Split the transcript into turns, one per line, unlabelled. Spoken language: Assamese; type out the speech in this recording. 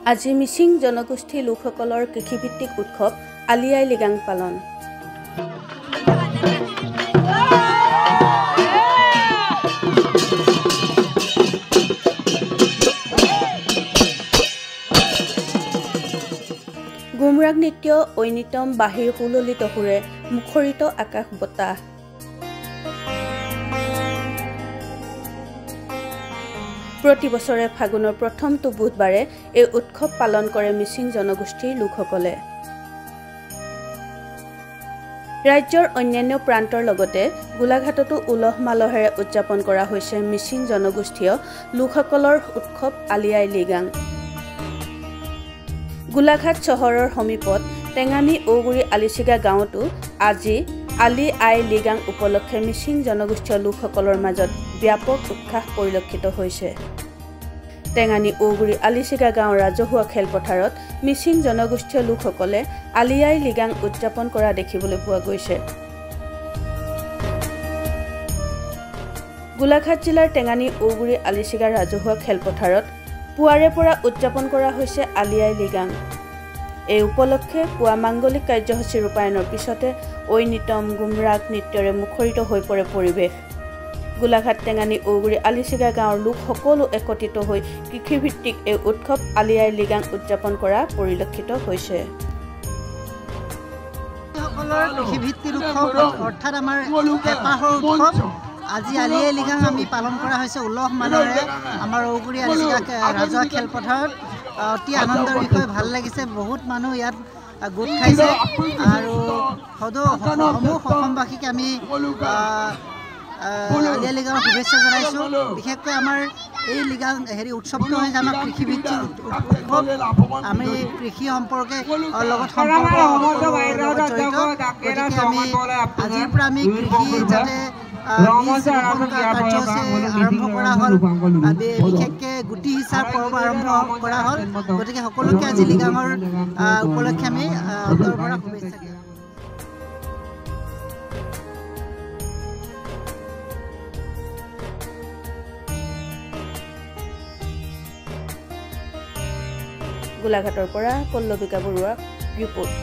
আজি মিচিং জনগোষ্ঠী লোকসকলৰ কৃষিভিত্তিক উৎসৱ আলি আই লৃগাং পালন। গুমৰাগ নৃত্য ঐনিতম বাহিৰ সুললিত সুৰে মুখৰিত আকাশ বতাহ। প্ৰতি বছৰে ফাগুনৰ প্ৰথমটো বুধবাৰে এই উৎসৱ পালন কৰে মিচিং জনগোষ্ঠীৰ লোকসকলে। ৰাজ্যৰ অন্যান্য প্ৰান্তৰ লগতে গোলাঘাটতো উলহ মালহেৰে উদযাপন কৰা হৈছে মিচিং জনগোষ্ঠীয় লোকসকলৰ উৎসৱ আলি আই লৃগাং। গোলাঘাট চহৰৰ সমীপত টেঙানী ঔগুৰি আলিচিগা গাঁৱতো আজি আলি আই লৃগাং উপলক্ষে মিচিং জনগোষ্ঠীয় লোকসকলৰ মাজত ব্যাপক উৎসাহ পৰিলক্ষিত হৈছে। টেঙানী ঔগুৰি আলিচিগা গাঁৱৰ ৰাজহুৱা খেলপথাৰত মিচিং জনগোষ্ঠীয় লোকসকলে আলি আই লৃগাং উদযাপন কৰা দেখিবলৈ পোৱা গৈছে। গোলাঘাট জিলাৰ টেঙানী ঔগুৰি আলিচিগা ৰাজহুৱা খেলপথাৰত পুৱাৰে পৰা উদযাপন কৰা হৈছে আলি আই লৃগাং। এই উপলক্ষে পুৱা মাংগলিক কাৰ্যসূচী ৰূপায়ণৰ পিছতে ঐনিতম গুমৰাগ নৃত্যৰে মুখৰিত হৈ পৰে পৰিৱেশ। গোলাঘাট টেঙানী ঔগুৰি আলিচিগা গাঁৱৰ লোক সকলো একত্ৰিত হৈ কৃষিভিত্তিক এই উৎসৱ আলি আই লৃগাং উদযাপন কৰা পৰিলক্ষিত হৈছে।
কৃষিভিত্তিক উৎসৱ অৰ্থাৎ আমাৰ হেঁপাহৰ উৎসৱ আজি আলি আই লৃগাং আমি পালন কৰা হৈছে উলহ মালহেৰে আমাৰ ঔগুৰি আলিচিগা ৰাজহুৱা খেলপথাৰত। অতি আনন্দৰ বিষয়, ভাল লাগিছে। বহুত মানুহ ইয়াত গোট খাইছে আৰু সমূহ অসমবাসীক আমি আলি আই লৃগাঙৰ শুভেচ্ছা জনাইছোঁ। বিশেষকৈ আমাৰ এই লৃগাং উৎসৱটো হৈছে আমাৰ কৃষিভিত্তিক উৎসৱ। আমি কৃষি সম্পৰ্কে লগত জড়িত, গতিকে আমি আজিৰ পৰা আমি কৃষি যাতে কাৰ্যসূচী আৰম্ভ কৰা হ'ল, বিশেষকৈ গুটি সিঁচাৰ পৰ্ব আৰম্ভ কৰা হ'ল। গতিকে সকলোকে আজি লৃগাঙৰ উপলক্ষে আমি অন্তৰৰ পৰা শুভেচ্ছা দিওঁ।
গোলাঘাটৰ পৰা পল্লৱিকা বৰুৱা ৰিপৰ্ট।